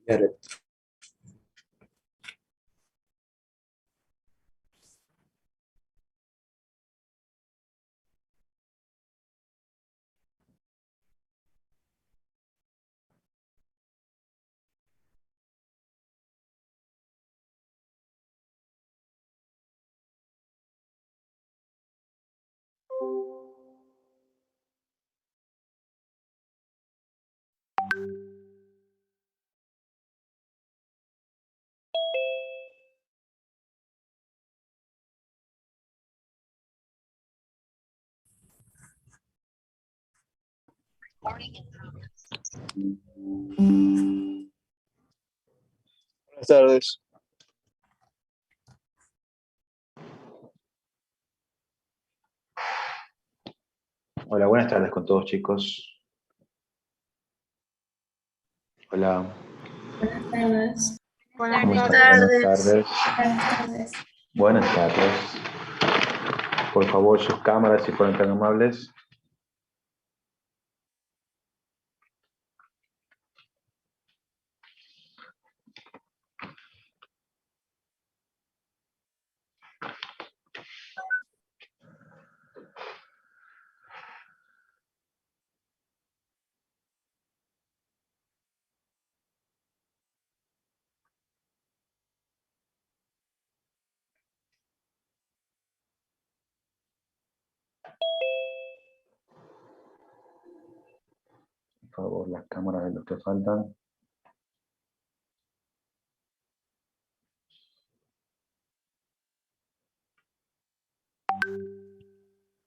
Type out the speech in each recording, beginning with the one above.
Jared. Buenas tardes. Hola, buenas tardes con todos, chicos. Hola. Buenas tardes. ¿Cómo están? Buenas tardes. Buenas tardes. Buenas tardes. Por favor, sus cámaras, si fueran tan amables. Por favor, las cámaras de los que faltan.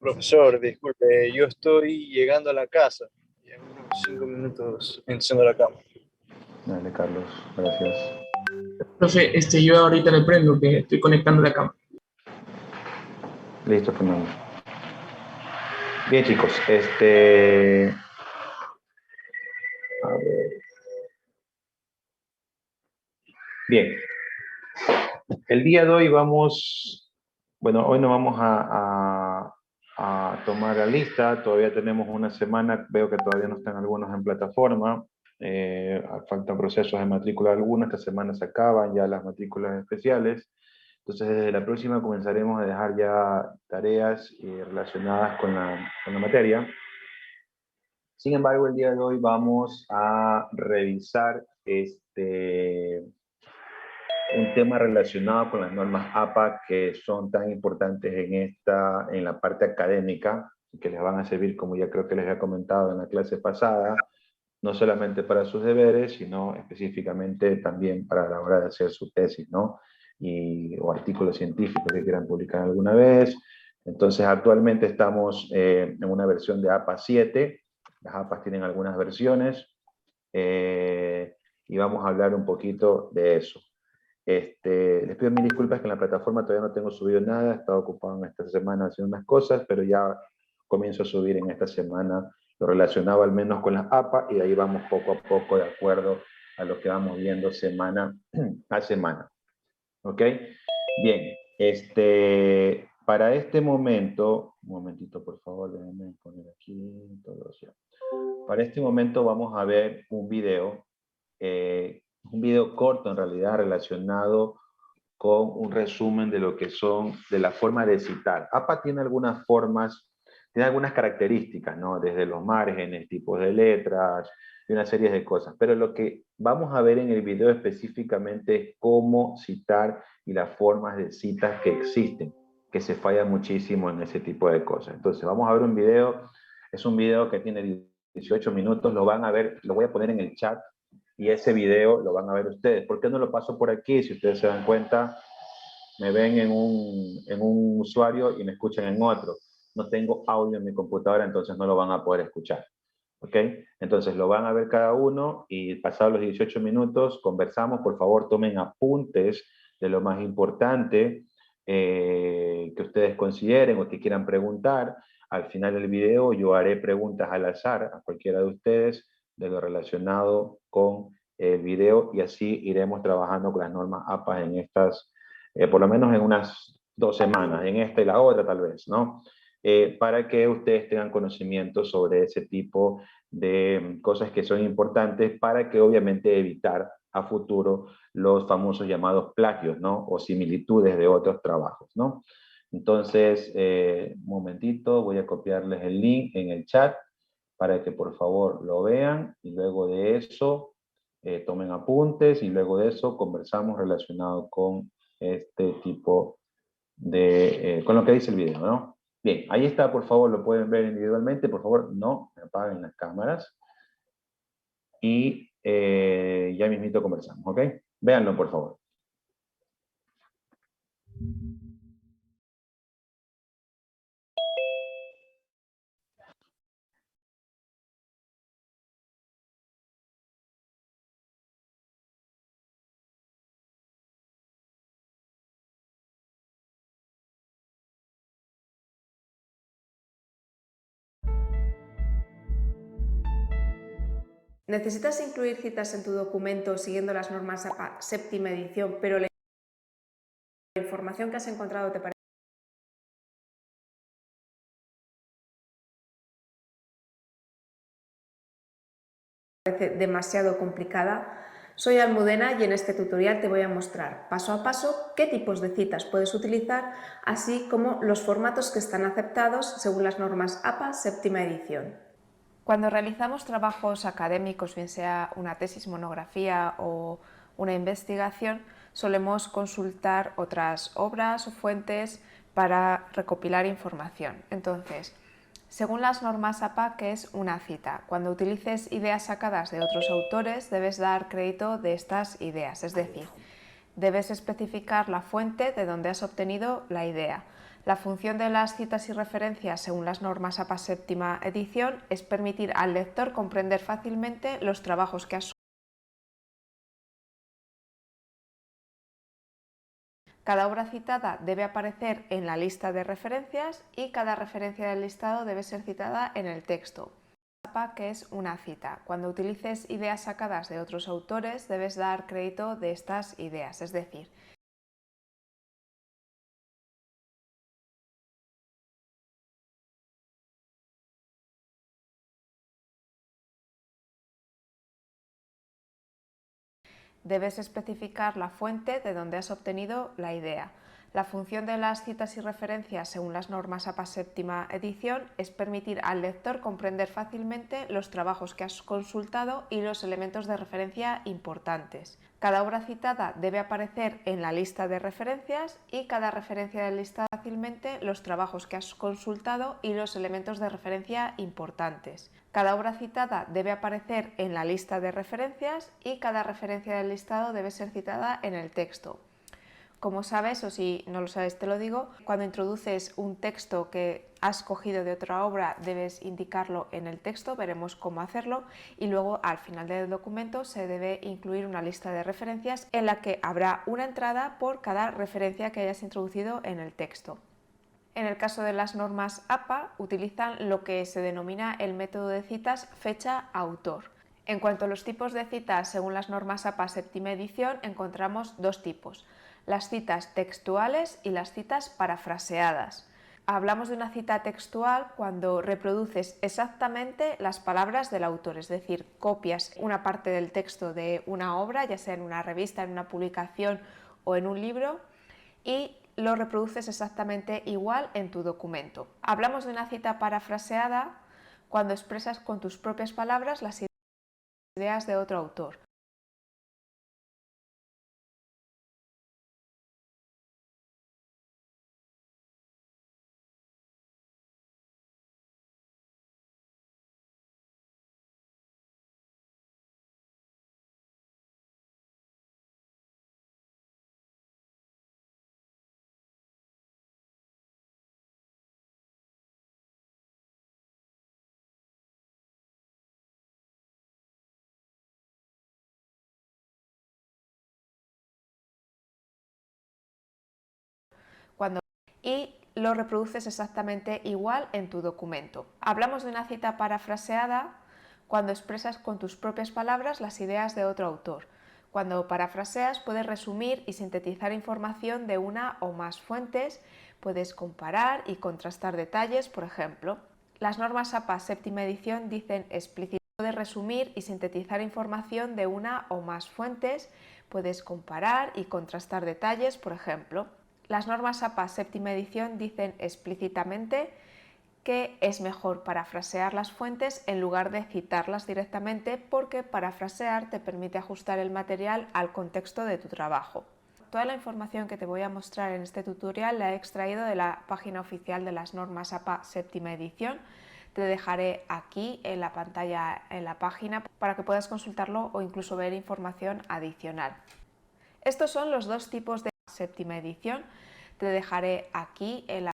Profesor, disculpe, yo estoy llegando a la casa. Y en unos 5 minutos enciendo la cámara. Dale, Carlos. Gracias. Profe, yo ahorita le prendo que estoy conectando la cámara. Listo, Fernando. Bien, chicos. A ver. Bien. El día de hoy vamos... Bueno, hoy no vamos a tomar la lista. Todavía tenemos una semana. Veo que todavía no están algunos en plataforma. Faltan procesos de matrícula algunos. Esta semana se acaban ya las matrículas especiales. Entonces, desde la próxima comenzaremos a dejar ya tareas relacionadas con la materia. Sin embargo, el día de hoy vamos a revisar un tema relacionado con las normas APA que son tan importantes en la parte académica y que les van a servir, como ya creo que les había comentado en la clase pasada, no solamente para sus deberes, sino específicamente también para la hora de hacer su tesis, ¿no? O artículos científicos que quieran publicar alguna vez. Entonces, actualmente estamos en una versión de APA 7. Las APAs tienen algunas versiones y vamos a hablar un poquito de eso. Les pido mil disculpas que en la plataforma todavía no tengo subido nada, he estado ocupado en esta semana haciendo unas cosas, pero ya comienzo a subir en esta semana lo relacionado al menos con las APA y de ahí vamos poco a poco de acuerdo a lo que vamos viendo semana a semana. ¿Ok? Bien, para este momento, un momentito por favor, déjenme poner aquí todo eso. Para este momento vamos a ver un video corto en realidad relacionado con un resumen de lo que son, de la forma de citar. APA tiene algunas formas, tiene algunas características, ¿no? Desde los márgenes, tipos de letras, y una serie de cosas. Pero lo que vamos a ver en el video específicamente es cómo citar y las formas de citas que existen, que se falla muchísimo en ese tipo de cosas. Entonces, vamos a ver un video, es un video que tiene 18 minutos, lo van a ver, lo voy a poner en el chat, y ese video lo van a ver ustedes. ¿Por qué no lo paso por aquí? Si ustedes se dan cuenta, me ven en un usuario y me escuchan en otro. No tengo audio en mi computadora, entonces no lo van a poder escuchar. ¿Ok? Entonces lo van a ver cada uno y pasados los 18 minutos conversamos. Por favor, tomen apuntes de lo más importante que ustedes consideren o que quieran preguntar. Al final del video yo haré preguntas al azar a cualquiera de ustedes de lo relacionado con el video y así iremos trabajando con las normas APA en estas, por lo menos en unas 2 semanas, en esta y la otra tal vez, ¿no? Para que ustedes tengan conocimiento sobre ese tipo de cosas que son importantes para que obviamente evitar a futuro los famosos llamados plagios, ¿no? O similitudes de otros trabajos, ¿no? Entonces, un momentito, voy a copiarles el link en el chat para que por favor lo vean y luego de eso tomen apuntes y luego de eso conversamos relacionado con este tipo de, con lo que dice el video, ¿no? Bien, ahí está, por favor, lo pueden ver individualmente, por favor, no me apaguen las cámaras y ya mismito conversamos, ¿ok? Véanlo, por favor. ¿Necesitas incluir citas en tu documento siguiendo las normas APA séptima edición, pero la información que has encontrado te parece demasiado complicada? Soy Almudena y en este tutorial te voy a mostrar paso a paso qué tipos de citas puedes utilizar, así como los formatos que están aceptados según las normas APA séptima edición. Cuando realizamos trabajos académicos, bien sea una tesis, monografía o una investigación, solemos consultar otras obras o fuentes para recopilar información. Entonces, según las normas APA, ¿qué es una cita? Cuando utilices ideas sacadas de otros autores, debes dar crédito de estas ideas, es decir, debes especificar la fuente de donde has obtenido la idea. La función de las citas y referencias según las normas APA séptima edición es permitir al lector comprender fácilmente los trabajos que has. Cada obra citada debe aparecer en la lista de referencias y cada referencia del listado debe ser citada en el texto. ¿Qué es una cita? Cuando utilices ideas sacadas de otros autores, debes dar crédito de estas ideas, es decir, debes especificar la fuente de donde has obtenido la idea. La función de las citas y referencias según las normas APA séptima edición es permitir al lector comprender fácilmente los trabajos que has consultado y los elementos de referencia importantes. Cada obra citada debe aparecer en la lista de referencias y cada referencia del listado fácilmente los trabajos que has consultado y los elementos de referencia importantes. Cada obra citada debe aparecer en la lista de referencias y cada referencia del listado debe ser citada en el texto. Como sabes, o si no lo sabes te lo digo, cuando introduces un texto que has cogido de otra obra debes indicarlo en el texto, veremos cómo hacerlo, y luego al final del documento se debe incluir una lista de referencias en la que habrá una entrada por cada referencia que hayas introducido en el texto. En el caso de las normas APA utilizan lo que se denomina el método de citas fecha-autor. En cuanto a los tipos de citas según las normas APA séptima edición encontramos dos tipos: las citas textuales y las citas parafraseadas. Hablamos de una cita textual cuando reproduces exactamente las palabras del autor, es decir, copias una parte del texto de una obra, ya sea en una revista, en una publicación o en un libro, y lo reproduces exactamente igual en tu documento. Hablamos de una cita parafraseada cuando expresas con tus propias palabras las ideas de otro autor. Y lo reproduces exactamente igual en tu documento. Hablamos de una cita parafraseada cuando expresas con tus propias palabras las ideas de otro autor. Cuando parafraseas puedes resumir y sintetizar información de una o más fuentes, puedes comparar y contrastar detalles, por ejemplo. Las normas APA séptima edición dicen explícitamente Puedes resumir y sintetizar información de una o más fuentes, puedes comparar y contrastar detalles, por ejemplo. Las normas APA séptima edición dicen explícitamente que es mejor parafrasear las fuentes en lugar de citarlas directamente, porque parafrasear te permite ajustar el material al contexto de tu trabajo. Toda la información que te voy a mostrar en este tutorial la he extraído de la página oficial de las normas APA séptima edición. Te dejaré aquí en la pantalla, en la página, para que puedas consultarlo o incluso ver información adicional. Estos son los dos tipos de séptima edición. Te dejaré aquí en la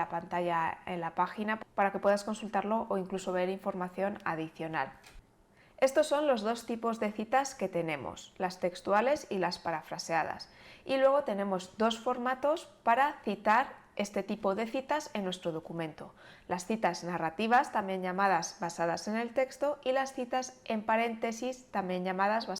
pantalla, en la página, para que puedas consultarlo o incluso ver información adicional. Estos son los dos tipos de citas que tenemos, las textuales y las parafraseadas. Y luego tenemos dos formatos para citar este tipo de citas en nuestro documento: las citas narrativas, también llamadas basadas en el texto, y las citas en paréntesis, también llamadas basadas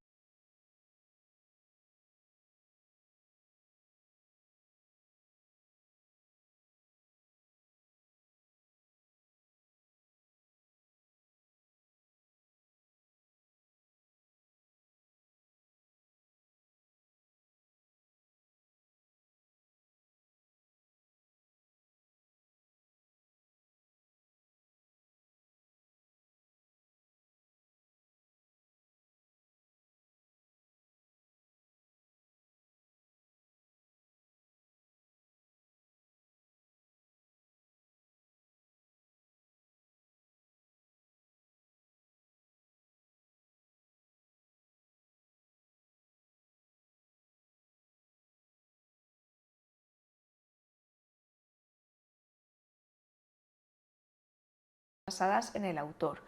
en el autor.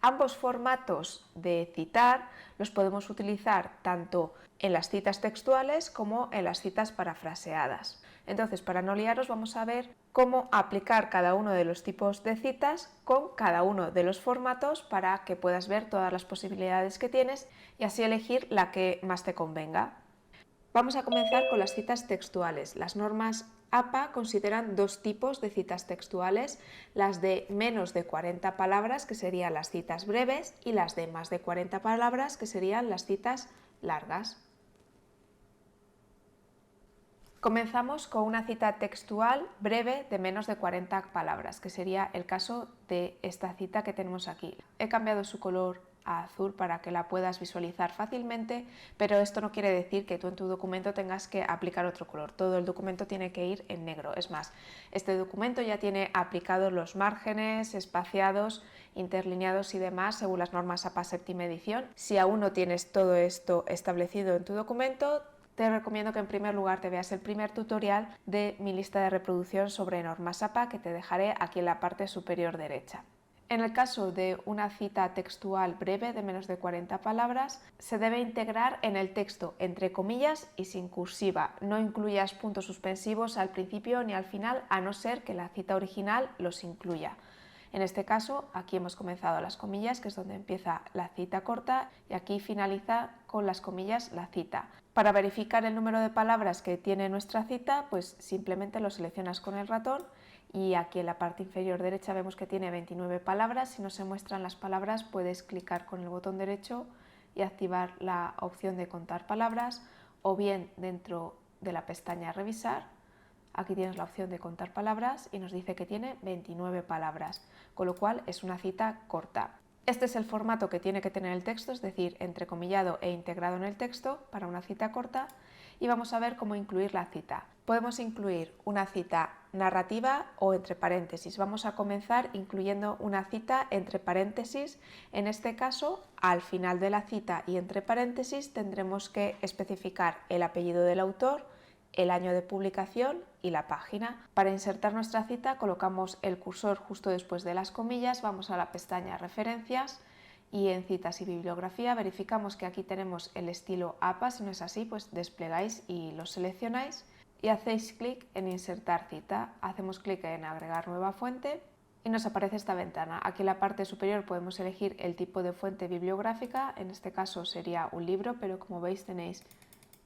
Ambos formatos de citar los podemos utilizar tanto en las citas textuales como en las citas parafraseadas. Entonces, para no liaros, vamos a ver cómo aplicar cada uno de los tipos de citas con cada uno de los formatos, para que puedas ver todas las posibilidades que tienes y así elegir la que más te convenga. Vamos a comenzar con las citas textuales. Las normas APA consideran dos tipos de citas textuales: las de menos de 40 palabras, que serían las citas breves, y las de más de 40 palabras, que serían las citas largas. Comenzamos con una cita textual breve de menos de 40 palabras, que sería el caso de esta cita que tenemos aquí. He cambiado su color a azul para que la puedas visualizar fácilmente, pero esto no quiere decir que tú en tu documento tengas que aplicar otro color. Todo el documento tiene que ir en negro. Es más, este documento ya tiene aplicados los márgenes, espaciados, interlineados y demás según las normas APA séptima edición. Si aún no tienes todo esto establecido en tu documento, te recomiendo que en primer lugar te veas el primer tutorial de mi lista de reproducción sobre normas APA, que te dejaré aquí en la parte superior derecha. En el caso de una cita textual breve de menos de 40 palabras, se debe integrar en el texto entre comillas y sin cursiva. No incluyas puntos suspensivos al principio ni al final, a no ser que la cita original los incluya. En este caso, aquí hemos comenzado las comillas, que es donde empieza la cita corta, y aquí finaliza con las comillas la cita. Para verificar el número de palabras que tiene nuestra cita, pues simplemente lo seleccionas con el ratón, y aquí en la parte inferior derecha vemos que tiene 29 palabras. Si no se muestran las palabras, puedes clicar con el botón derecho y activar la opción de contar palabras, o bien dentro de la pestaña revisar, aquí tienes la opción de contar palabras y nos dice que tiene 29 palabras, con lo cual es una cita corta. Este es el formato que tiene que tener el texto, es decir, entrecomillado e integrado en el texto para una cita corta. Y vamos a ver cómo incluir la cita. Podemos incluir una cita narrativa o entre paréntesis. Vamos a comenzar incluyendo una cita entre paréntesis. En este caso, al final de la cita y entre paréntesis tendremos que especificar el apellido del autor el año de publicación y la página. Para insertar nuestra cita colocamos el cursor justo después de las comillas, vamos a la pestaña Referencias y en Citas y Bibliografía verificamos que aquí tenemos el estilo APA. Si no es así, pues desplegáis y lo seleccionáis y hacéis clic en Insertar cita. Hacemos clic en Agregar nueva fuente y nos aparece esta ventana. Aquí en la parte superior podemos elegir el tipo de fuente bibliográfica, en este caso sería un libro, pero como veis tenéis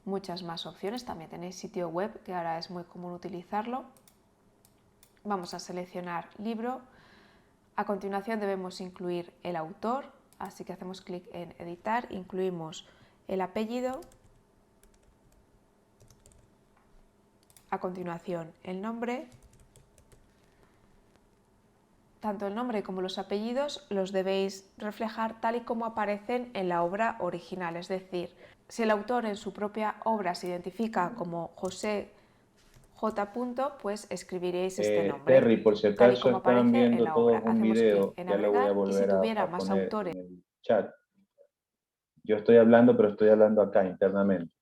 muchas más opciones. También tenéis sitio web, que ahora es muy común utilizarlo. Vamos a seleccionar libro. A continuación debemos incluir el autor, así que hacemos clic en editar, incluimos el apellido, a continuación el nombre. Tanto el nombre como los apellidos los debéis reflejar tal y como aparecen en la obra original, es decir, si el autor en su propia obra se identifica como José J. pues escribiréis este nombre, Terry, por si tal y acaso como están aparece en viendo la todos obra. un Hacemos video, clic en ya lo voy a agregar y si volver tuviera a más poner autores. en el chat. Yo estoy hablando, pero estoy hablando acá internamente.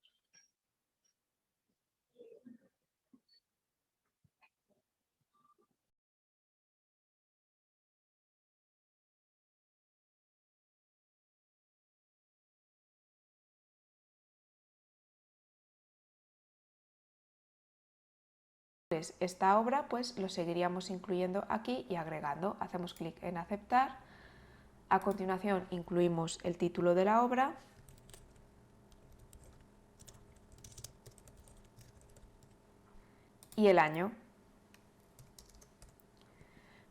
Esta obra pues lo seguiríamos incluyendo aquí y agregando. Hacemos clic en aceptar. A continuación incluimos el título de la obra y el año.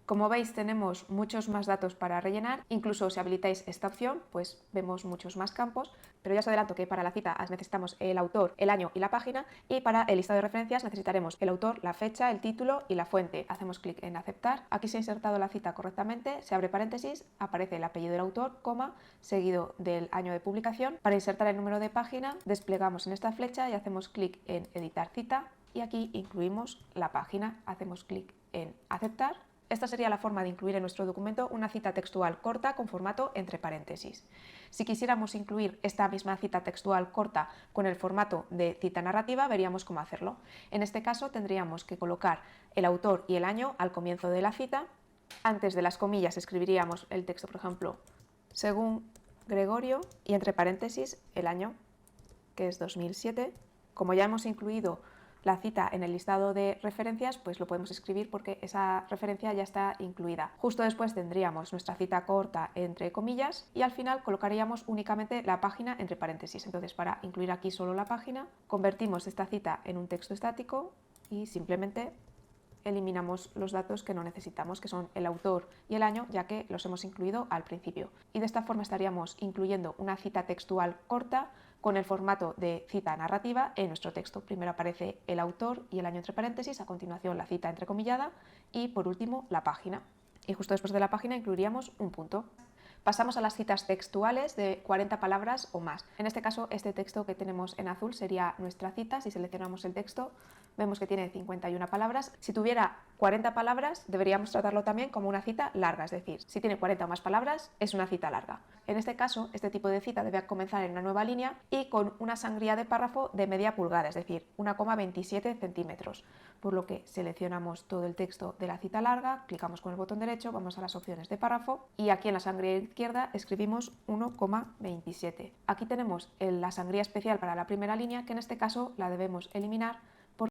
Como veis tenemos muchos más datos para rellenar, incluso si habilitáis esta opción pues vemos muchos más campos, pero ya os adelanto que para la cita necesitamos el autor, el año y la página, y para el listado de referencias necesitaremos el autor, la fecha, el título y la fuente. Hacemos clic en aceptar. Aquí se ha insertado la cita correctamente, se abre paréntesis, aparece el apellido del autor, coma, seguido del año de publicación. Para insertar el número de página desplegamos en esta flecha y hacemos clic en editar cita y aquí incluimos la página. Hacemos clic en aceptar. Esta sería la forma de incluir en nuestro documento una cita textual corta con formato entre paréntesis. Si quisiéramos incluir esta misma cita textual corta con el formato de cita narrativa, veríamos cómo hacerlo. En este caso tendríamos que colocar el autor y el año al comienzo de la cita. Antes de las comillas escribiríamos el texto, por ejemplo, según Gregorio, y entre paréntesis el año, que es 2007. Como ya hemos incluido la cita en el listado de referencias, pues lo podemos escribir porque esa referencia ya está incluida. Justo después tendríamos nuestra cita corta entre comillas y al final colocaríamos únicamente la página entre paréntesis. Entonces, para incluir aquí solo la página, convertimos esta cita en un texto estático y simplemente eliminamos los datos que no necesitamos, que son el autor y el año, ya que los hemos incluido al principio. Y de esta forma estaríamos incluyendo una cita textual corta con el formato de cita narrativa en nuestro texto. Primero aparece el autor y el año entre paréntesis, a continuación la cita entrecomillada y por último la página. Y justo después de la página incluiríamos un punto. Pasamos a las citas textuales de 40 palabras o más. En este caso, este texto que tenemos en azul sería nuestra cita. Si seleccionamos el texto, vemos que tiene 51 palabras. Si tuviera 40 palabras, deberíamos tratarlo también como una cita larga, es decir, si tiene 40 o más palabras, es una cita larga. En este caso, este tipo de cita debe comenzar en una nueva línea y con una sangría de párrafo de media pulgada, es decir, 1,27 centímetros. Por lo que seleccionamos todo el texto de la cita larga, clicamos con el botón derecho, vamos a las opciones de párrafo y aquí en la sangría izquierda escribimos 1,27. Aquí tenemos la sangría especial para la primera línea, que en este caso la debemos eliminar por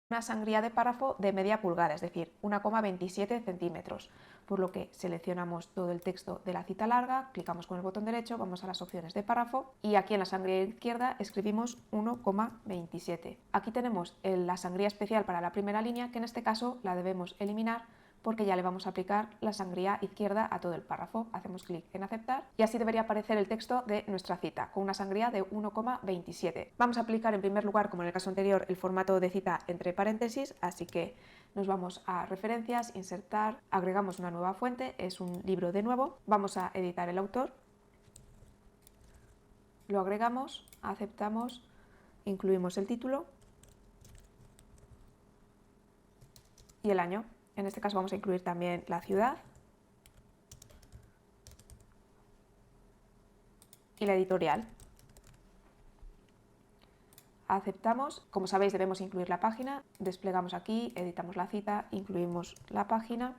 una sangría de párrafo de media pulgada, es decir, 1,27 centímetros. Por lo que seleccionamos todo el texto de la cita larga, clicamos con el botón derecho, vamos a las opciones de párrafo y aquí en la sangría izquierda escribimos 1,27. Aquí tenemos la sangría especial para la primera línea, que en este caso la debemos eliminar porque ya le vamos a aplicar la sangría izquierda a todo el párrafo. Hacemos clic en aceptar y así debería aparecer el texto de nuestra cita, con una sangría de 1,27. Vamos a aplicar en primer lugar, como en el caso anterior, el formato de cita entre paréntesis, así que nos vamos a referencias, insertar, agregamos una nueva fuente, es un libro de nuevo, vamos a editar el autor, lo agregamos, aceptamos, incluimos el título y el año. En este caso vamos a incluir también la ciudad y la editorial. Aceptamos. Como sabéis, debemos incluir la página. Desplegamos aquí, editamos la cita, incluimos la página.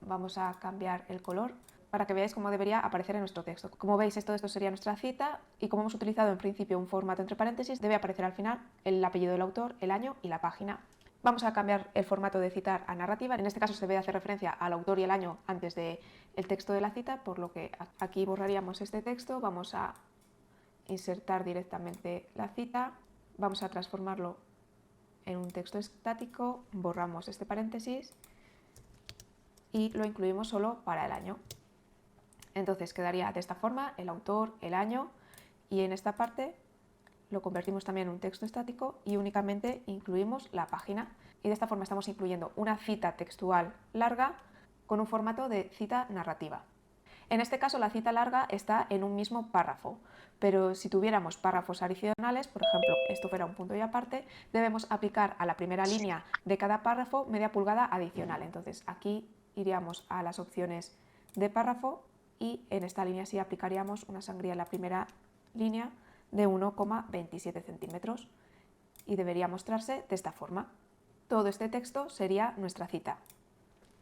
Vamos a cambiar el color para que veáis cómo debería aparecer en nuestro texto. Como veis, esto sería nuestra cita y como hemos utilizado en principio un formato entre paréntesis, debe aparecer al final el apellido del autor, el año y la página. Vamos a cambiar el formato de citar a narrativa. En este caso se debe hacer referencia al autor y el año antes del texto de la cita, por lo que aquí borraríamos este texto. Vamos a insertar directamente la cita. Vamos a transformarlo en un texto estático, borramos este paréntesis y lo incluimos solo para el año. Entonces quedaría de esta forma el autor, el año, y en esta parte lo convertimos también en un texto estático y únicamente incluimos la página. Y de esta forma estamos incluyendo una cita textual larga con un formato de cita narrativa. En este caso la cita larga está en un mismo párrafo, pero si tuviéramos párrafos adicionales, por ejemplo, esto fuera un punto y aparte, debemos aplicar a la primera línea de cada párrafo media pulgada adicional. Entonces aquí iríamos a las opciones de párrafo y en esta línea sí aplicaríamos una sangría en la primera línea de 1,27 centímetros y debería mostrarse de esta forma. Todo este texto sería nuestra cita.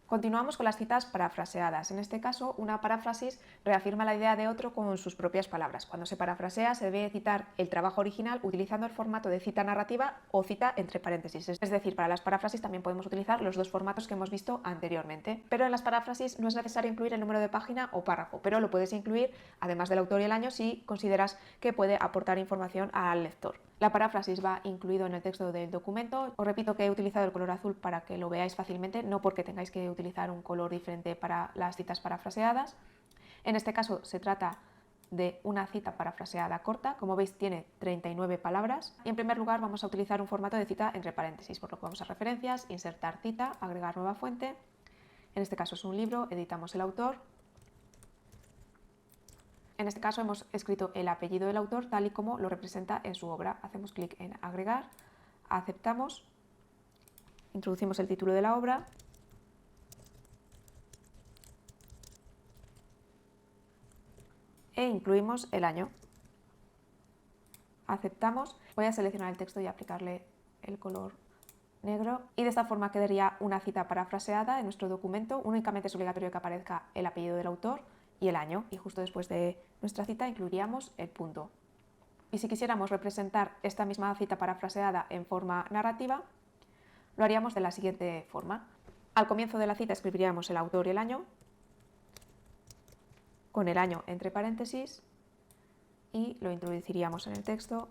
Continuamos con las citas parafraseadas. En este caso, una paráfrasis reafirma la idea de otro con sus propias palabras. Cuando se parafrasea, se debe citar el trabajo original utilizando el formato de cita narrativa o cita entre paréntesis. Es decir, para las paráfrasis también podemos utilizar los dos formatos que hemos visto anteriormente. Pero en las paráfrasis no es necesario incluir el número de página o párrafo, pero lo puedes incluir, además del autor y el año, si consideras que puede aportar información al lector. La paráfrasis va incluido en el texto del documento. Os repito que he utilizado el color azul para que lo veáis fácilmente, no porque tengáis que utilizar un color diferente para las citas parafraseadas. En este caso se trata de una cita parafraseada corta. Como veis, tiene 39 palabras. Y en primer lugar vamos a utilizar un formato de cita entre paréntesis, por lo que vamos a referencias, insertar cita, agregar nueva fuente. En este caso es un libro, editamos el autor. En este caso hemos escrito el apellido del autor tal y como lo representa en su obra. Hacemos clic en agregar, aceptamos, introducimos el título de la obra e incluimos el año. Aceptamos, voy a seleccionar el texto y aplicarle el color negro y de esta forma quedaría una cita parafraseada en nuestro documento. Únicamente es obligatorio que aparezca el apellido del autor y el año, y justo después de nuestra cita incluiríamos el punto. Y si quisiéramos representar esta misma cita parafraseada en forma narrativa, lo haríamos de la siguiente forma. Al comienzo de la cita escribiríamos el autor y el año, con el año entre paréntesis, y lo introduciríamos en el texto.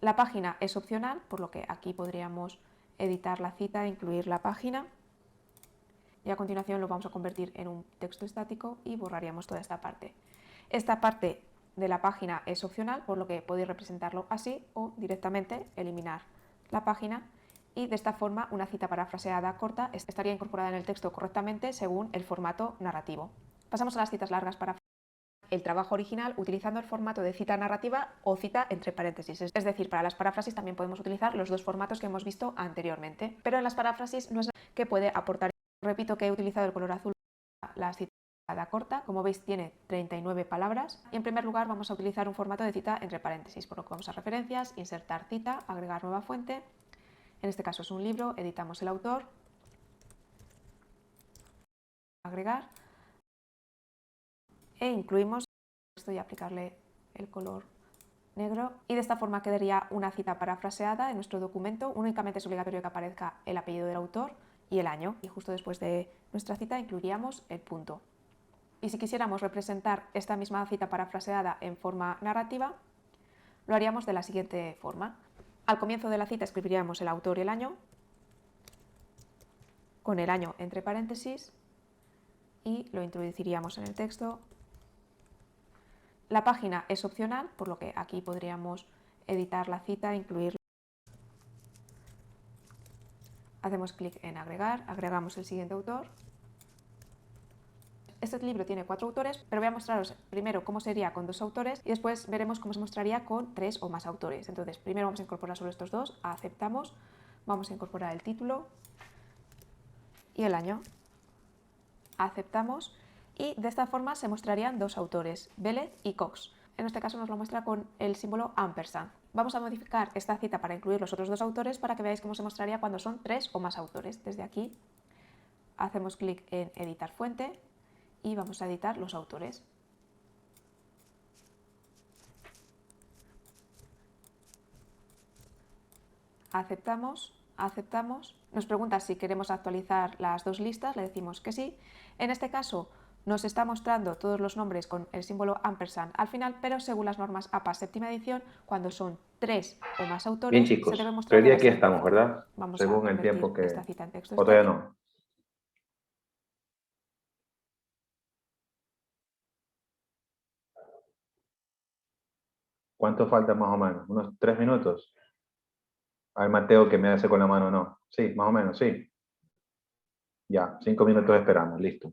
La página es opcional, por lo que aquí podríamos editar la cita e incluir la página. Y a continuación lo vamos a convertir en un texto estático y borraríamos toda esta parte. Esta parte de la página es opcional, por lo que podéis representarlo así o directamente eliminar la página y de esta forma una cita parafraseada corta estaría incorporada en el texto correctamente según el formato narrativo. Pasamos a las citas largas para el trabajo original utilizando el formato de cita narrativa o cita entre paréntesis. Es decir, para las paráfrasis también podemos utilizar los dos formatos que hemos visto anteriormente, pero en las paráfrasis no es que puede aportar. Repito que he utilizado el color azul para la cita corta. Como veis, tiene 39 palabras. Y en primer lugar vamos a utilizar un formato de cita entre paréntesis, por lo que vamos a referencias, insertar cita, agregar nueva fuente. En este caso es un libro, editamos el autor, agregar e incluimos esto y aplicarle el color negro. Y de esta forma quedaría una cita parafraseada en nuestro documento. Únicamente es obligatorio que aparezca el apellido del autor y el año, y justo después de nuestra cita incluiríamos el punto. Y si quisiéramos representar esta misma cita parafraseada en forma narrativa, lo haríamos de la siguiente forma. Al comienzo de la cita escribiríamos el autor y el año, con el año entre paréntesis, y lo introduciríamos en el texto. La página es opcional, por lo que aquí podríamos editar la cita e incluirla. Hacemos clic en agregar, agregamos el siguiente autor. Este libro tiene 4 autores, pero voy a mostraros primero cómo sería con 2 autores y después veremos cómo se mostraría con 3 o más autores. Entonces, primero vamos a incorporar solo estos dos, aceptamos, vamos a incorporar el título y el año, aceptamos y de esta forma se mostrarían 2 autores, Vélez y Cox. En este caso nos lo muestra con el símbolo ampersand. Vamos a modificar esta cita para incluir los otros 2 autores para que veáis cómo se mostraría cuando son 3 o más autores. Desde aquí hacemos clic en editar fuente y vamos a editar los autores. Aceptamos, aceptamos. Nos pregunta si queremos actualizar las 2 listas, le decimos que sí. En este caso nos está mostrando todos los nombres con el símbolo ampersand al final, pero según las normas APA séptima edición, cuando son 3 o más autores, Bien, chicos, se debe mostrar creería de la que siguiente estamos, forma. ¿verdad? Vamos Según a el tiempo convertir que... esta cita en texto O todavía estático. no. ¿Cuánto falta más o menos? ¿Unos 3 minutos? Hay Mateo que me hace con la mano, no. Sí, más o menos, sí. Ya, 5 minutos esperamos, listo.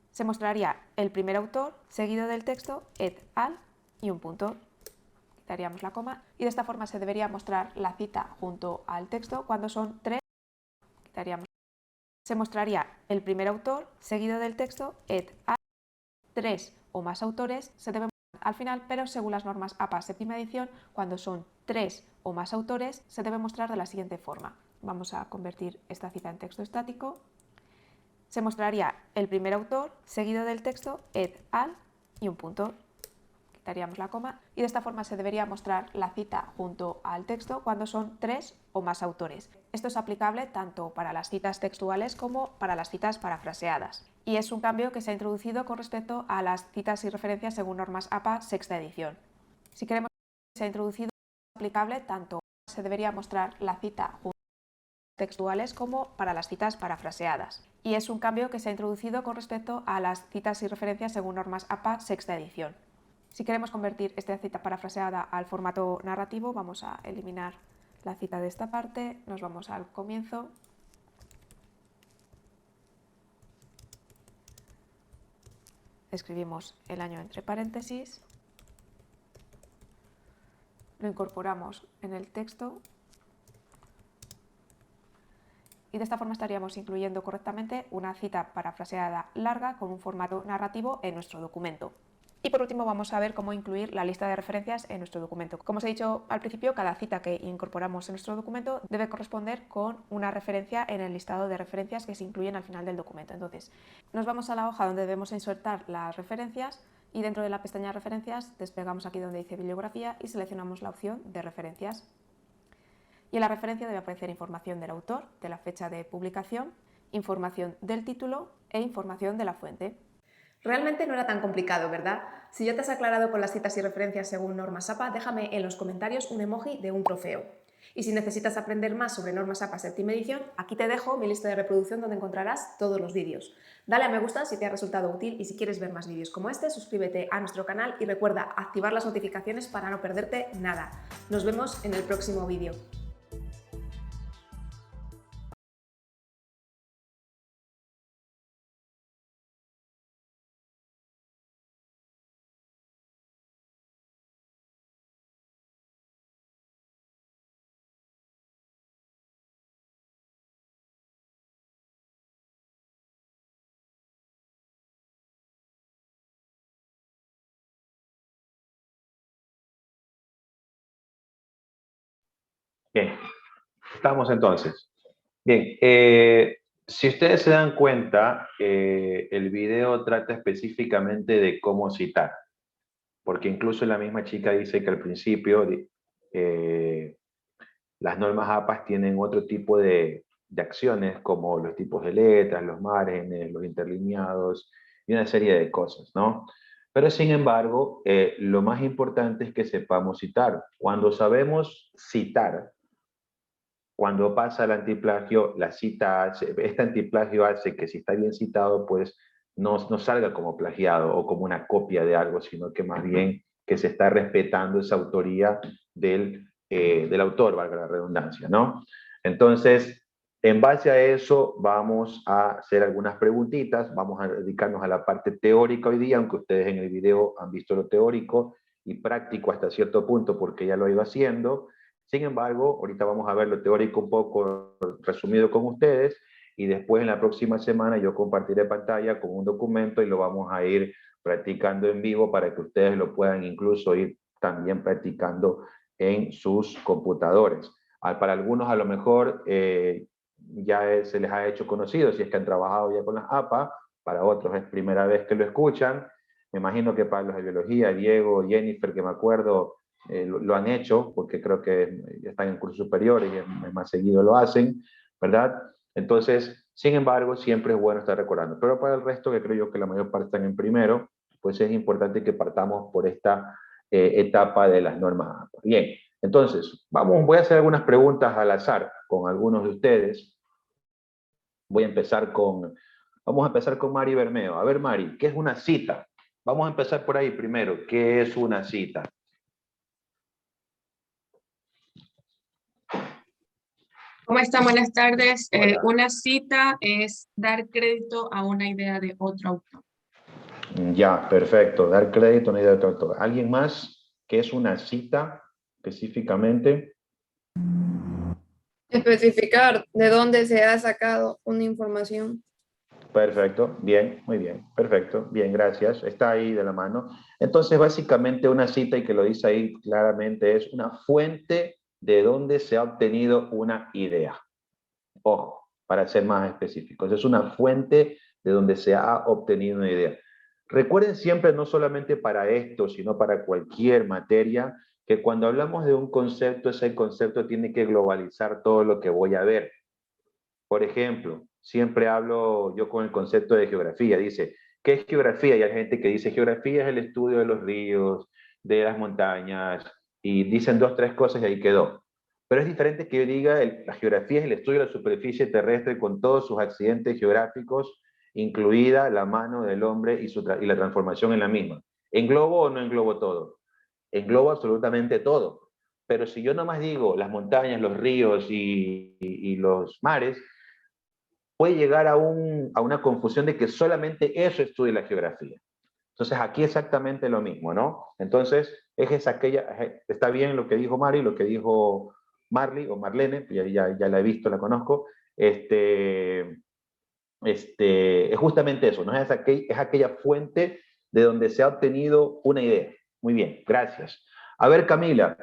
Se mostraría el primer autor seguido del texto et al y un punto. Quitaríamos la coma y de esta forma se debería mostrar la cita junto al texto cuando son 3. Quitaríamos. Se mostraría el primer autor seguido del texto et al. 3 o más autores se debe mostrar al final, pero según las normas APA séptima edición, cuando son 3 o más autores se debe mostrar de la siguiente forma. Vamos a convertir esta cita en texto estático. Se mostraría el primer autor seguido del texto et al y un punto. Quitaríamos la coma y de esta forma se debería mostrar la cita junto al texto cuando son 3 o más autores. Esto es aplicable tanto para las citas textuales como para las citas parafraseadas. Y es un cambio que se ha introducido con respecto a las citas y referencias según normas APA sexta edición. Si queremos que se ha introducido, es aplicable tanto se debería mostrar la cita junto textuales como para las citas parafraseadas. Y es un cambio que se ha introducido con respecto a las citas y referencias según normas APA sexta edición. Si queremos convertir esta cita parafraseada al formato narrativo, vamos a eliminar la cita de esta parte, nos vamos al comienzo. Escribimos el año entre paréntesis, lo incorporamos en el texto y de esta forma estaríamos incluyendo correctamente una cita parafraseada larga con un formato narrativo en nuestro documento. Y por último vamos a ver cómo incluir la lista de referencias en nuestro documento. Como os he dicho al principio, cada cita que incorporamos en nuestro documento debe corresponder con una referencia en el listado de referencias que se incluyen al final del documento. Entonces, nos vamos a la hoja donde debemos insertar las referencias y dentro de la pestaña referencias desplegamos aquí donde dice bibliografía y seleccionamos la opción de referencias. Y en la referencia debe aparecer información del autor, de la fecha de publicación, información del título e información de la fuente. Realmente no era tan complicado, ¿verdad? Si ya te has aclarado con las citas y referencias según normas APA, déjame en los comentarios un emoji de un trofeo. Y si necesitas aprender más sobre normas APA séptima edición, aquí te dejo mi lista de reproducción donde encontrarás todos los vídeos. Dale a me gusta si te ha resultado útil y si quieres ver más vídeos como este, suscríbete a nuestro canal y recuerda activar las notificaciones para no perderte nada. Nos vemos en el próximo vídeo. Bien, estamos entonces. Bien, si ustedes se dan cuenta, el video trata específicamente de cómo citar, porque incluso la misma chica dice que al principio las normas APA tienen otro tipo de acciones, como los tipos de letras, los márgenes, los interlineados y una serie de cosas, ¿no? Pero sin embargo, lo más importante es que sepamos citar. Cuando sabemos citar, cuando pasa el antiplagio, la cita, este antiplagio hace que si está bien citado, pues no salga como plagiado o como una copia de algo, sino que más bien que se está respetando esa autoría del autor, valga la redundancia, ¿no? Entonces, en base a eso, vamos a hacer algunas preguntitas, vamos a dedicarnos a la parte teórica hoy día, aunque ustedes en el video han visto lo teórico y práctico hasta cierto punto, porque ya lo he ido haciendo. Sin embargo, ahorita vamos a ver lo teórico un poco resumido con ustedes y después en la próxima semana yo compartiré pantalla con un documento y lo vamos a ir practicando en vivo para que ustedes lo puedan incluso ir también practicando en sus computadores. Para algunos a lo mejor ya se les ha hecho conocido si es que han trabajado ya con las APA, para otros es primera vez que lo escuchan. Me imagino que para los de biología, Diego, Jennifer, que me acuerdo, lo han hecho, porque creo que están en cursos superiores y más seguido lo hacen, ¿verdad? Entonces, sin embargo, siempre es bueno estar recordando. Pero para el resto, que creo yo que la mayor parte están en primero, pues es importante que partamos por esta etapa de las normas APA. Bien, entonces, voy a hacer algunas preguntas al azar con algunos de ustedes. Vamos a empezar con Mari Bermeo. A ver, Mari, ¿qué es una cita? Vamos a empezar por ahí primero. ¿Qué es una cita? ¿Cómo están? Buenas tardes. Hola. Una cita es dar crédito a una idea de otro autor. Ya, perfecto. Dar crédito a una idea de otro autor. ¿Alguien más? ¿Qué es una cita específicamente? Especificar de dónde se ha sacado una información. Perfecto, bien, muy bien, perfecto, bien, gracias. Está ahí de la mano. Entonces, básicamente una cita, y que lo dice ahí claramente, es una fuente de donde se ha obtenido una idea. Ojo, para ser más específicos, es una fuente de donde se ha obtenido una idea. Recuerden siempre, no solamente para esto, sino para cualquier materia, que cuando hablamos de un concepto, ese concepto tiene que globalizar todo lo que voy a ver. Por ejemplo, siempre hablo yo con el concepto de geografía. Dice, ¿qué es geografía? Y hay gente que dice, geografía es el estudio de los ríos, de las montañas, y dicen dos, tres cosas y ahí quedó. Pero es diferente que yo diga, la geografía es el estudio de la superficie terrestre con todos sus accidentes geográficos, incluida la mano del hombre y la transformación en la misma. ¿Englobo o no englobo todo? Englobo absolutamente todo. Pero si yo nomás digo las montañas, los ríos y los mares, puede llegar a una confusión de que solamente eso estudia la geografía. Entonces aquí exactamente lo mismo, ¿no? Entonces, está bien lo que dijo Mari, lo que dijo Marley o Marlene, ya la he visto, la conozco, es justamente eso, ¿no? Es aquella fuente de donde se ha obtenido una idea. Muy bien, gracias. A ver, Camila,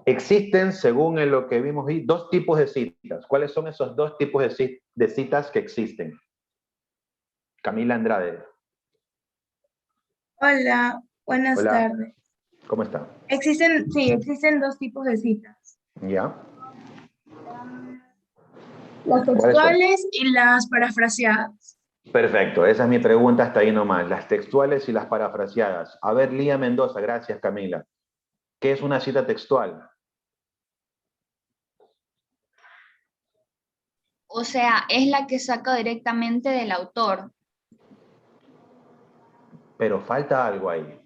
existen, según lo que vimos ahí, dos tipos de citas. ¿Cuáles son esos dos tipos de citas que existen? Camila Andrade. Hola, buenas Hola, tardes. ¿cómo está? Existen dos tipos de citas. ¿Ya? Las ¿Cuáles son? textuales y las parafraseadas. Perfecto, esa es mi pregunta hasta ahí nomás. Las textuales y las parafraseadas. A ver, Lía Mendoza, gracias Camila. ¿Qué es una cita textual? O sea, es la que saca directamente del autor. Pero falta algo ahí,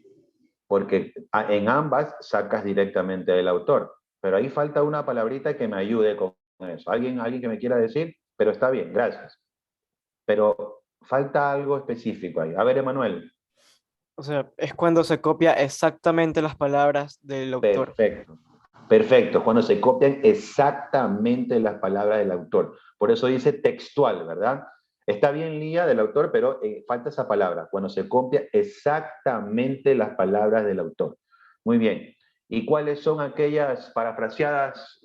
porque en ambas sacas directamente del autor, pero ahí falta una palabrita que me ayude con eso. ¿Alguien que me quiera decir? Pero está bien, gracias. Pero falta algo específico ahí. A ver, Emanuel. O sea, es cuando se copia exactamente las palabras del autor. Perfecto. Perfecto, cuando se copian exactamente las palabras del autor. Por eso dice textual, ¿verdad? Está bien Lía del autor, pero falta esa palabra, cuando se copia exactamente las palabras del autor. Muy bien. ¿Y cuáles son aquellas parafraseadas,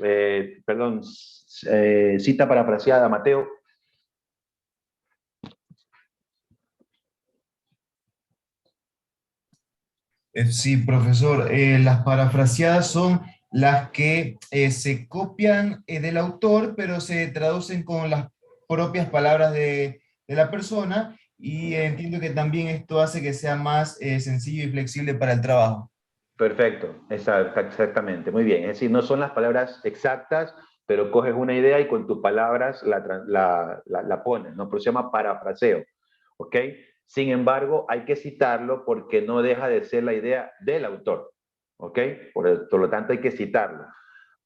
cita parafraseada, Mateo? Sí, profesor. Las parafraseadas son las que se copian del autor, pero se traducen con las propias palabras de la persona, y entiendo que también esto hace que sea más sencillo y flexible para el trabajo. Perfecto, exactamente, muy bien. Es decir, no son las palabras exactas, pero coges una idea y con tus palabras la pones, ¿no? Pero se llama parafraseo, ¿ok? Sin embargo, hay que citarlo porque no deja de ser la idea del autor, ¿ok? Por lo tanto, hay que citarlo.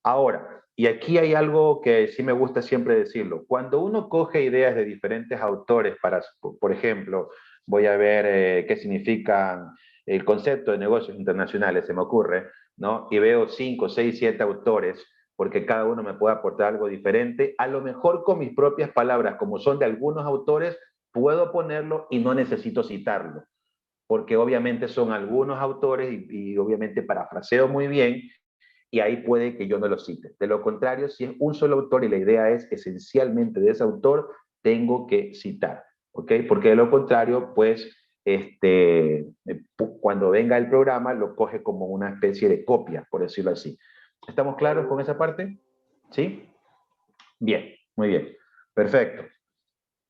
Ahora, y aquí hay algo que sí me gusta siempre decirlo. Cuando uno coge ideas de diferentes autores por ejemplo, voy a ver qué significan el concepto de negocios internacionales, se me ocurre, ¿no? Y veo 5, 6, 7 autores, porque cada uno me puede aportar algo diferente. A lo mejor con mis propias palabras, como son de algunos autores, puedo ponerlo y no necesito citarlo, porque obviamente son algunos autores y obviamente parafraseo muy bien, y ahí puede que yo no lo cite. De lo contrario, si es un solo autor y la idea es esencialmente de ese autor, tengo que citar, ¿ok? Porque de lo contrario, pues, cuando venga el programa, lo coge como una especie de copia, por decirlo así. ¿Estamos claros con esa parte? ¿Sí? Bien, muy bien. Perfecto.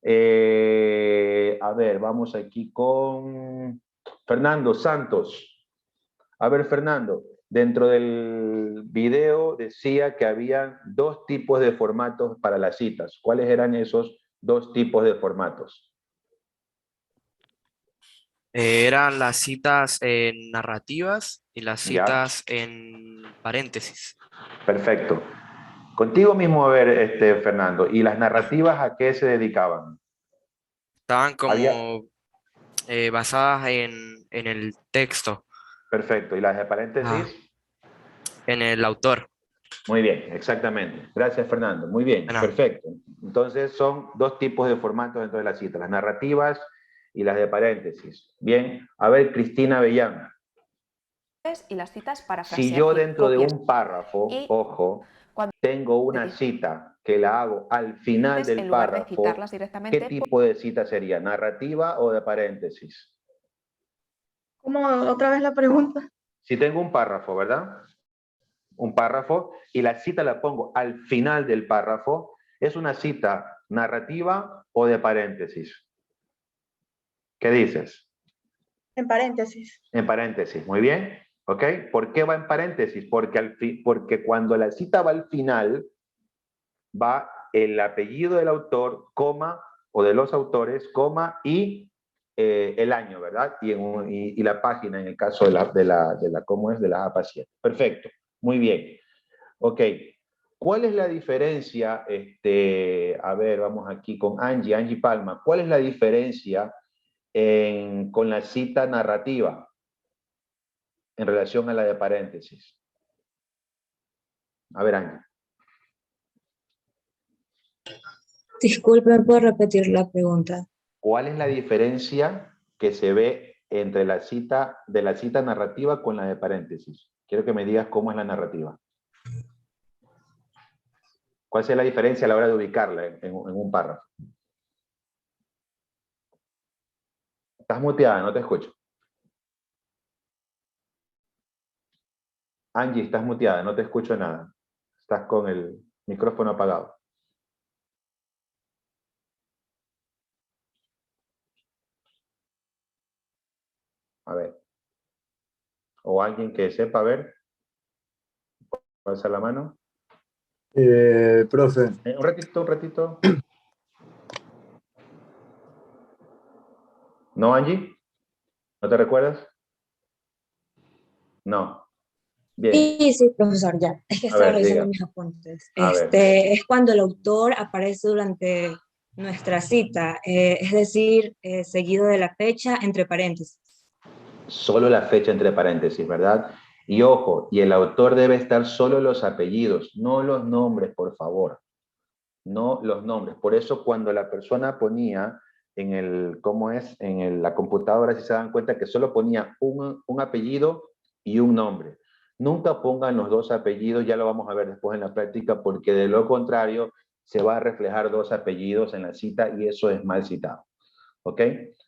A ver, vamos aquí con Fernando Santos. A ver, Fernando, dentro del video decía que había 2 tipos de formatos para las citas. ¿Cuáles eran esos 2 tipos de formatos? Eran las citas en narrativas y las Ya, citas en paréntesis. perfecto. Contigo mismo, a ver, Fernando, ¿y las narrativas a qué se dedicaban? Estaban Había, como basadas en el texto, perfecto. ¿Y las de paréntesis? en el autor. Muy bien, exactamente. Gracias, Fernando. Muy bien, Bueno, perfecto. Entonces son 2 tipos de formatos dentro de la cita, las narrativas y las de paréntesis. Bien, a ver, Cristina Avellán. Y las citas para Si yo dentro de un párrafo, y ojo, tengo una cita que la hago al final del en lugar de párrafo, citarlas ¿qué directamente, tipo de cita sería? ¿Narrativa o de paréntesis? ¿Cómo otra vez la pregunta? Si tengo un párrafo, ¿verdad? Un párrafo y la cita la pongo al final del párrafo, ¿es una cita narrativa o de paréntesis? ¿Qué dices? En paréntesis. En paréntesis, muy bien. ¿Ok? ¿Por qué va en paréntesis? Porque cuando la cita va al final, va el apellido del autor, coma, o de los autores, coma, y el año, ¿verdad? Y la página en el caso de la ¿cómo es? De la APA 7. Perfecto, muy bien. Ok, ¿cuál es la diferencia? A ver, vamos aquí con Angie Palma. ¿Cuál es la diferencia con la cita narrativa en relación a la de paréntesis? A ver, Angie. Disculpe, ¿puedo repetir la pregunta? ¿Cuál es la diferencia que se ve entre la cita narrativa con la de paréntesis? Quiero que me digas cómo es la narrativa. ¿Cuál es la diferencia a la hora de ubicarla en un párrafo? Estás muteada, no te escucho. Angie, estás muteada, no te escucho nada. Estás con el micrófono apagado. A ver. O alguien que sepa, a ver. Alza la mano. Profe. Un ratito. ¿No, Angie? ¿No te recuerdas? No. Bien. Sí, profesor, ya. Es que A estaba ver, revisando diga. mis apuntes. A ver. Es cuando el autor aparece durante nuestra cita, es decir, seguido de la fecha entre paréntesis. Solo la fecha entre paréntesis, ¿verdad? Y ojo, y el autor debe estar solo los apellidos, no los nombres, por favor. No los nombres. Por eso cuando la persona ponía en el, ¿cómo es? La computadora, si se dan cuenta que solo ponía un apellido y un nombre. Nunca pongan los 2 apellidos, ya lo vamos a ver después en la práctica, porque de lo contrario se va a reflejar 2 apellidos en la cita y eso es mal citado. ¿Ok?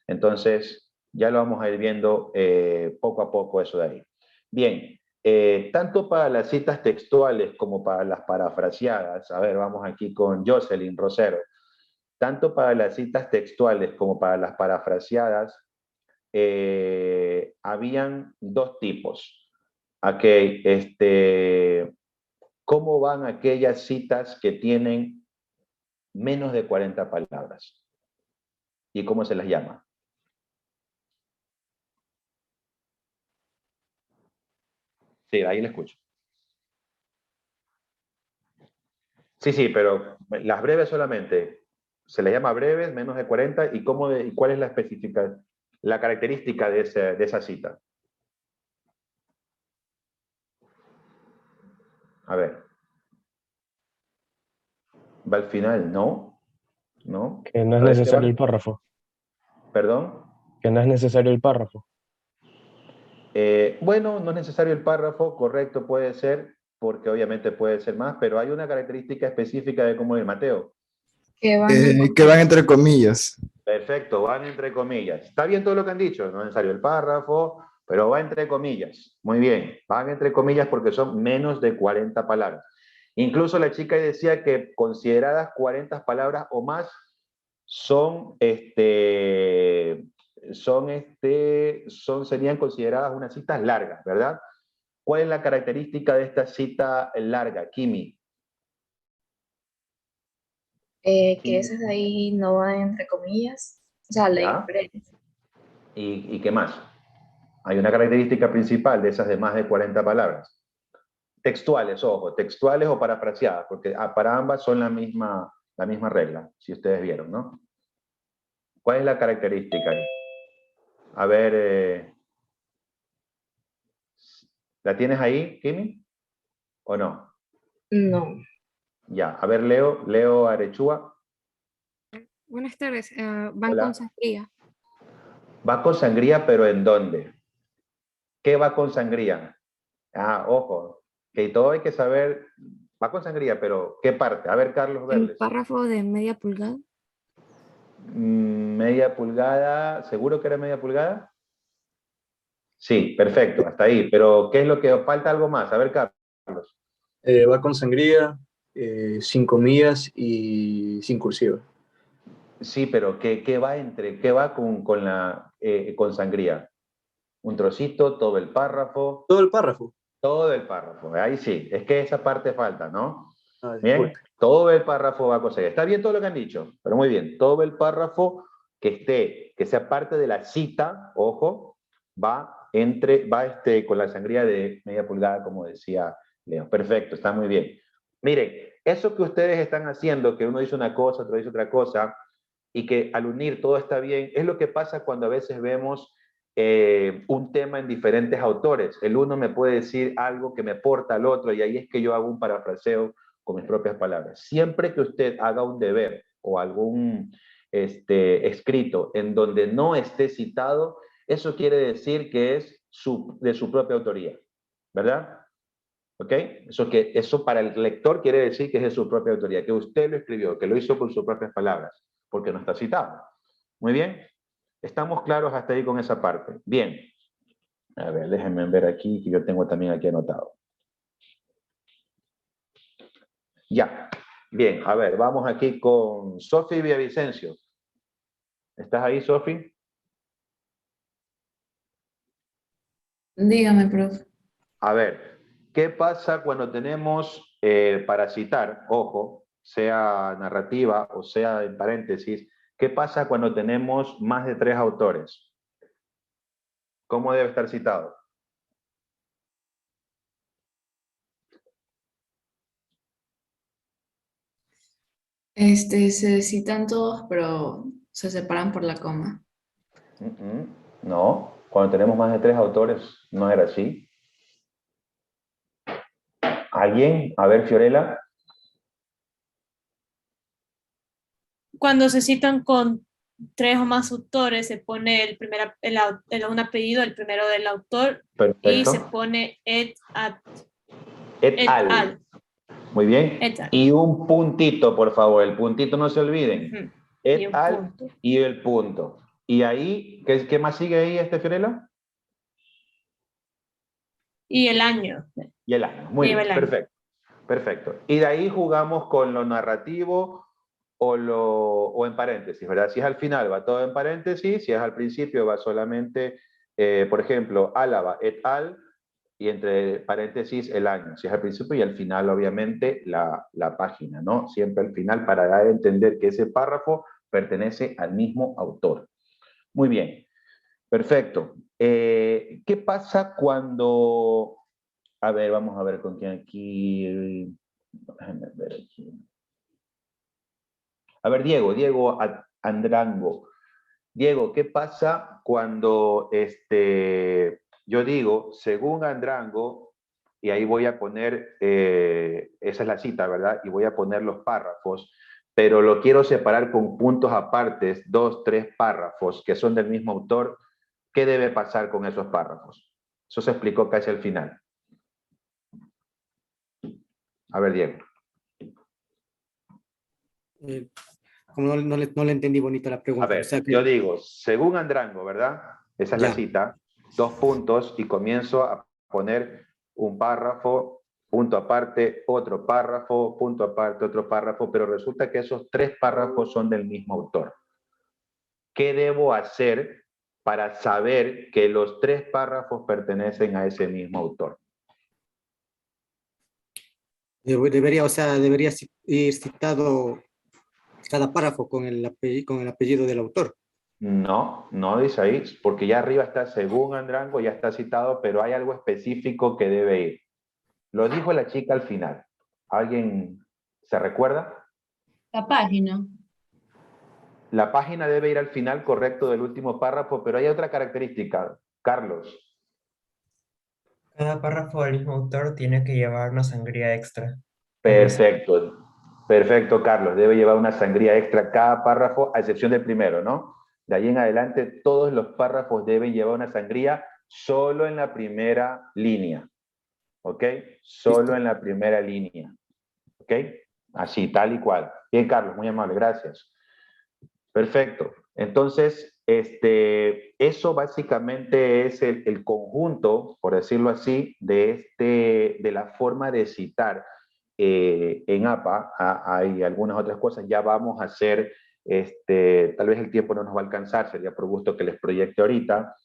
Entonces, ya lo vamos a ir viendo poco a poco eso de ahí. Bien, tanto para las citas textuales como para las parafraseadas, a ver, vamos aquí con Jocelyn Rosero, tanto para las citas textuales como para las parafraseadas, habían 2 tipos. Okay, ¿cómo van aquellas citas que tienen menos de 40 palabras? ¿Y cómo se las llama? Sí, ahí le escucho. Sí, pero las breves solamente. Se le llama breves, menos de 40, ¿y cuál es la característica de esa cita? A ver. Va al final, no. No. Que no es A ver, necesario Esteban. el párrafo. ¿Perdón? Que no es necesario el párrafo. Bueno, no es necesario el párrafo, correcto, puede ser, porque obviamente puede ser más, pero hay una característica específica de cómo es Mateo. Que van Que van entre comillas. Perfecto, van entre comillas. Está bien todo lo que han dicho, no es necesario el párrafo, pero va entre comillas. Muy bien, van entre comillas porque son menos de 40 palabras. Incluso la chica decía que consideradas 40 palabras o más serían consideradas unas citas largas, ¿verdad? ¿Cuál es la característica de esta cita larga, Kimi? Que esas de ahí no van entre comillas. O sea, la ¿Ya? diferencia. ¿Y qué más? Hay una característica principal de esas de más de 40 palabras. Textuales, ojo, textuales o parafraseadas, porque para ambas son la misma regla, si ustedes vieron, ¿no? ¿Cuál es la característica ahí? A ver, ¿la tienes ahí, Kimi? ¿O no? No. Ya, a ver, Leo Arechúa. Buenas tardes. Van Hola. con sangría. Va con sangría, pero ¿en dónde? ¿Qué va con sangría? Ah, ojo, que todo hay que saber. Va con sangría, pero ¿qué parte? A ver, Carlos El Verdes. párrafo de media pulgada. Media pulgada, ¿seguro que era media pulgada? Sí, perfecto, hasta ahí. Pero ¿qué es lo que falta algo más? A ver, Carlos. Va con sangría, sin comillas y sin cursiva. Sí, pero ¿qué va con sangría? ¿Un trocito, todo el párrafo? Todo el párrafo. Todo el párrafo, ahí sí. Es que esa parte falta, ¿no? Bien, Disculpe. todo el párrafo va con sangría. Está bien todo lo que han dicho, pero muy bien. Todo el párrafo que sea parte de la cita, ojo, va con la sangría de media pulgada, como decía Leo. Perfecto, está muy bien. Miren, eso que ustedes están haciendo, que uno dice una cosa, otro dice otra cosa, y que al unir todo está bien, es lo que pasa cuando a veces vemos un tema en diferentes autores. El uno me puede decir algo que me porta al otro, y ahí es que yo hago un parafraseo con mis propias palabras. Siempre que usted haga un deber o algún escrito en donde no esté citado, eso quiere decir que es de su propia autoría, ¿verdad? ¿Ok? Eso para el lector quiere decir que es de su propia autoría, que usted lo escribió, que lo hizo con sus propias palabras, porque no está citado. Muy bien. ¿Estamos claros hasta ahí con esa parte? Bien. A ver, déjenme ver aquí, que yo tengo también aquí anotado. Ya. Bien, a ver, vamos aquí con Sofi Villavicencio. ¿Estás ahí, Sofi? Dígame, profe. A ver, ¿qué pasa cuando tenemos, para citar, ojo, sea narrativa o sea en paréntesis, qué pasa cuando tenemos más de 3 autores? ¿Cómo debe estar citado? Se citan todos, pero se separan por la coma. No, cuando tenemos más de 3 autores, no era así. ¿Alguien? A ver, Fiorella. Cuando se citan con 3 o más autores, se pone un apellido, el primero del autor, Perfecto. y se pone et al. Muy bien. Et al. Y un puntito, por favor. El puntito no se olviden. Et al y el punto. Y ahí, ¿qué más sigue ahí, Fiorella? Y el año. Y el año. Muy bien, perfecto. Perfecto. Y de ahí jugamos con lo narrativo o en paréntesis, ¿verdad? Si es al final, va todo en paréntesis. Si es al principio, va solamente, por ejemplo, Álava, et al, y entre paréntesis el año. Si es al principio y al final, obviamente, la página, ¿no? Siempre al final para dar a entender que ese párrafo pertenece al mismo autor. Muy bien. Perfecto. ¿Qué pasa cuando... A ver, vamos a ver con quién aquí... Déjenme ver aquí. A ver, Diego Andrango. Diego, ¿qué pasa cuando yo digo, según Andrango, y ahí voy a poner, esa es la cita, ¿verdad? Y voy a poner los párrafos, pero lo quiero separar con puntos apartes, 2, 3 párrafos que son del mismo autor. ¿Qué debe pasar con esos párrafos? Eso se explicó casi al final. A ver, Diego. Como no le entendí bonito la pregunta. A ver, o sea que, yo digo, según Andrango, ¿verdad? Esa es la cita, 2 puntos, y comienzo a poner un párrafo, punto aparte, otro párrafo, punto aparte, otro párrafo, pero resulta que esos 3 párrafos son del mismo autor. ¿Qué debo hacer para saber que los 3 párrafos pertenecen a ese mismo autor? debería ir citado cada párrafo con el apellido del autor. No, no dice ahí, porque ya arriba está según Andrango, ya está citado, pero hay algo específico que debe ir. Lo dijo la chica al final. ¿Alguien se recuerda? La página. La página debe ir al final, correcto, del último párrafo, pero hay otra característica. Carlos. Cada párrafo del mismo autor tiene que llevar una sangría extra. Perfecto. Perfecto, Carlos. Debe llevar una sangría extra cada párrafo, a excepción del primero, ¿no? De ahí en adelante, todos los párrafos deben llevar una sangría solo en la primera línea. ¿Ok? Solo en la primera línea. ¿Ok? Así, tal y cual. Bien, Carlos, muy amable, gracias. Perfecto. Entonces, eso básicamente es el conjunto, por decirlo así, de la forma de citar en APA. Hay algunas otras cosas. Ya vamos a hacer, tal vez el tiempo no nos va a alcanzar, sería por gusto que les proyecte ahorita.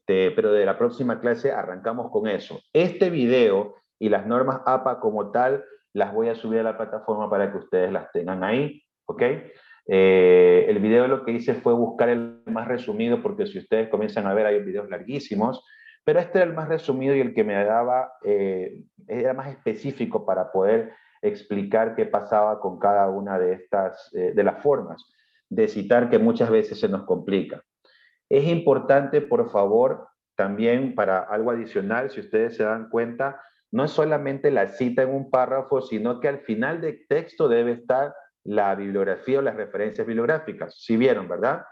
Pero de la próxima clase arrancamos con eso. Este video y las normas APA como tal, las voy a subir a la plataforma para que ustedes las tengan ahí, ¿ok? El video lo que hice fue buscar el más resumido, porque si ustedes comienzan a ver, hay videos larguísimos, pero este era el más resumido y el que me daba, era más específico para poder explicar qué pasaba con cada una de estas, de las formas de citar que muchas veces se nos complica. Es importante, por favor, también para algo adicional, si ustedes se dan cuenta, no es solamente la cita en un párrafo, sino que al final del texto debe estar la bibliografía o las referencias bibliográficas. Si vieron, ¿verdad?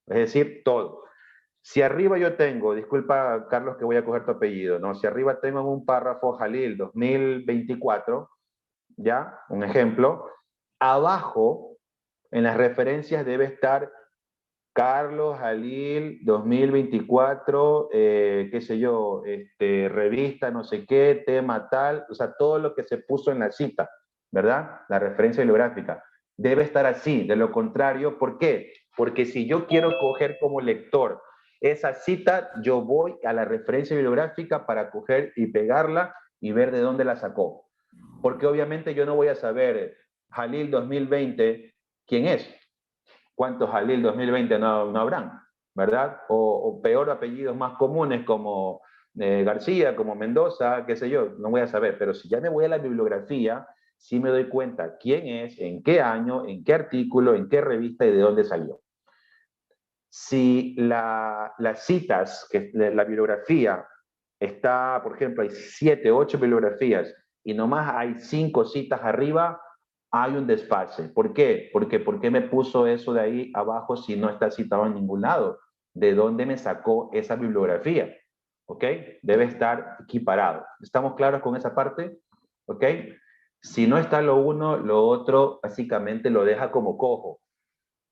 Es decir, todo. Si arriba yo tengo, disculpa, Carlos, que voy a coger tu apellido, ¿no? Si arriba tengo en un párrafo Jalil 2024, ¿ya? Un ejemplo. Abajo, en las referencias debe estar Carlos Jalil 2024, qué sé yo, revista no sé qué, tema tal, o sea, todo lo que se puso en la cita, ¿verdad? La referencia bibliográfica. Debe estar así, de lo contrario, ¿por qué? Porque si yo quiero coger como lector esa cita, yo voy a la referencia bibliográfica para coger y pegarla y ver de dónde la sacó. Porque obviamente yo no voy a saber Jalil 2020 quién es. ¿Cuántos Jalil 2020 no habrán? ¿Verdad? O peor, apellidos más comunes como García, como Mendoza, qué sé yo, no voy a saber. Pero si ya me voy a la bibliografía, sí me doy cuenta quién es, en qué año, en qué artículo, en qué revista y de dónde salió. Si las citas, que la bibliografía está, por ejemplo, hay 7, 8 bibliografías y nomás hay 5 citas arriba, hay un desfase. ¿Por qué? Porque ¿por qué me puso eso de ahí abajo si no está citado en ningún lado? ¿De dónde me sacó esa bibliografía? ¿Ok? Debe estar equiparado. ¿Estamos claros con esa parte? ¿Ok? Si no está lo uno, lo otro básicamente lo deja como cojo.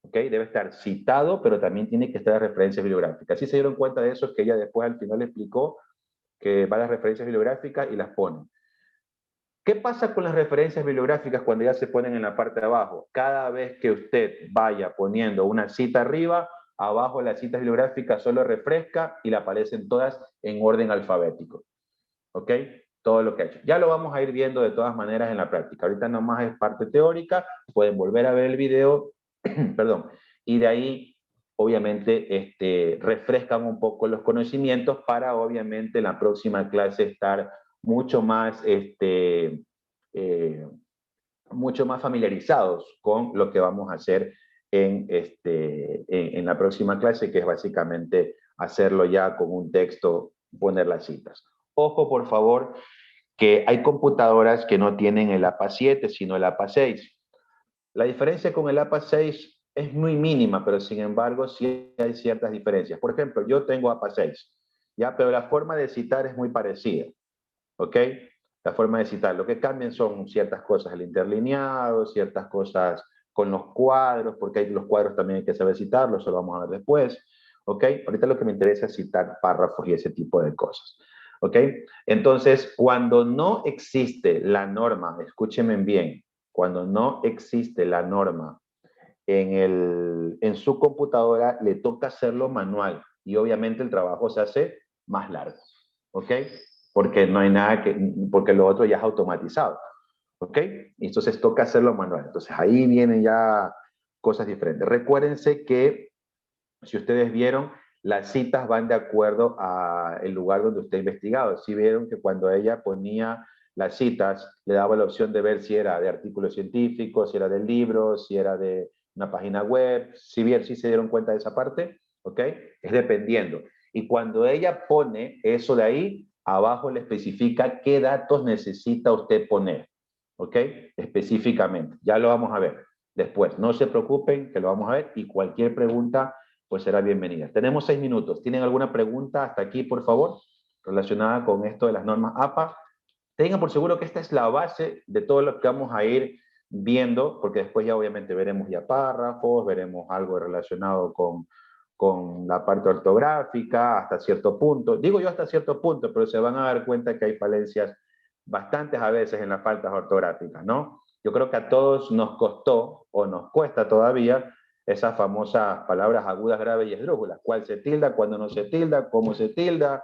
¿Ok? Debe estar citado, pero también tiene que estar la referencia bibliográfica. Si se dieron cuenta de eso, es que ella después al final explicó que va a las referencias bibliográficas y las pone. ¿Qué pasa con las referencias bibliográficas cuando ya se ponen en la parte de abajo? Cada vez que usted vaya poniendo una cita arriba, abajo la cita bibliográfica solo refresca y le aparecen todas en orden alfabético. ¿Ok? Todo lo que ha hecho. Ya lo vamos a ir viendo de todas maneras en la práctica. Ahorita nomás es parte teórica, pueden volver a ver el video, perdón, y de ahí obviamente refrescan un poco los conocimientos para obviamente en la próxima clase estar mucho más familiarizados con lo que vamos a hacer en la próxima clase, que es básicamente hacerlo ya con un texto, poner las citas. Ojo, por favor, que hay computadoras que no tienen el APA 7, sino el APA 6. La diferencia con el APA 6 es muy mínima, pero sin embargo sí hay ciertas diferencias. Por ejemplo, yo tengo APA 6, ¿ya? Pero la forma de citar es muy parecida, ¿ok? La forma de citar. Lo que cambian son ciertas cosas, el interlineado, ciertas cosas con los cuadros, porque hay los cuadros también hay que saber citarlos, eso lo vamos a ver después, ¿ok? Ahorita lo que me interesa es citar párrafos y ese tipo de cosas, ¿ok? Entonces, cuando no existe la norma, escúchenme bien, cuando no existe la norma en su computadora, le toca hacerlo manual y obviamente el trabajo se hace más largo, ¿ok? Porque no hay nada porque lo otro ya es automatizado, ¿ok? Y entonces toca hacerlo manual. Entonces ahí vienen ya cosas diferentes. Recuérdense que, si ustedes vieron, las citas van de acuerdo al lugar donde usted ha investigado. Si vieron que cuando ella ponía las citas, le daba la opción de ver si era de artículos científicos, si era del libro, si era de una página web, si bien sí se dieron cuenta de esa parte, ¿ok? Es dependiendo. Y cuando ella pone eso de ahí, abajo le especifica qué datos necesita usted poner, ¿ok? Específicamente. Ya lo vamos a ver después. No se preocupen, que lo vamos a ver, y cualquier pregunta pues será bienvenida. Tenemos 6 minutos. ¿Tienen alguna pregunta hasta aquí, por favor, relacionada con esto de las normas APA? Tengan por seguro que esta es la base de todo lo que vamos a ir viendo, porque después ya obviamente veremos ya párrafos, veremos algo relacionado con la parte ortográfica hasta cierto punto. Digo yo hasta cierto punto, pero se van a dar cuenta que hay falencias bastantes a veces en las faltas ortográficas, ¿no? Yo creo que a todos nos costó o nos cuesta todavía esas famosas palabras agudas, graves y esdrújulas. ¿Cuál se tilda, cuándo no se tilda, cómo se tilda?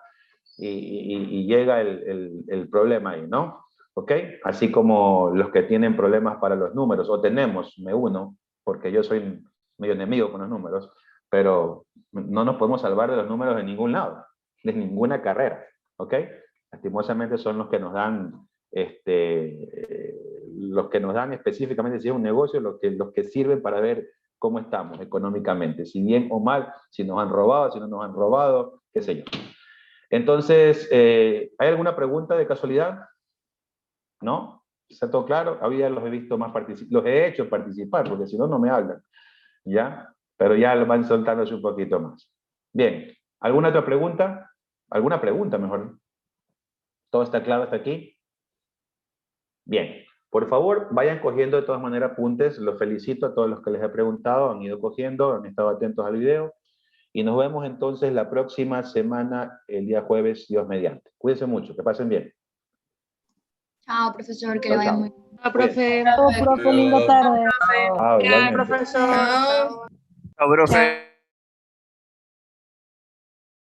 Y llega el problema ahí, ¿no? ¿Ok? Así como los que tienen problemas para los números, o tenemos, me uno, porque yo soy medio enemigo con los números, pero no nos podemos salvar de los números de ningún lado, de ninguna carrera, ¿ok? Lastimosamente son los que nos dan, específicamente si es un negocio, los que sirven para ver cómo estamos económicamente, si bien o mal, si nos han robado, si no nos han robado, qué sé yo. Entonces, ¿hay alguna pregunta de casualidad? ¿No? ¿Está todo claro? Había los he visto más los he hecho participar, porque si no, no me hablan, ¿ya? Pero ya lo van soltándose un poquito más. Bien, ¿alguna otra pregunta? ¿Alguna pregunta mejor? ¿Todo está claro hasta aquí? Bien, por favor, vayan cogiendo de todas maneras apuntes. Los felicito a todos los que les he preguntado, han ido cogiendo, han estado atentos al video. Y nos vemos entonces la próxima semana, el día jueves, Dios mediante. Cuídense mucho, que pasen bien. Chao, profesor, que le vaya muy bien. Chao, profe. Chao, profe, linda tarde. Chao, igualmente. Profesor. Chao, profe.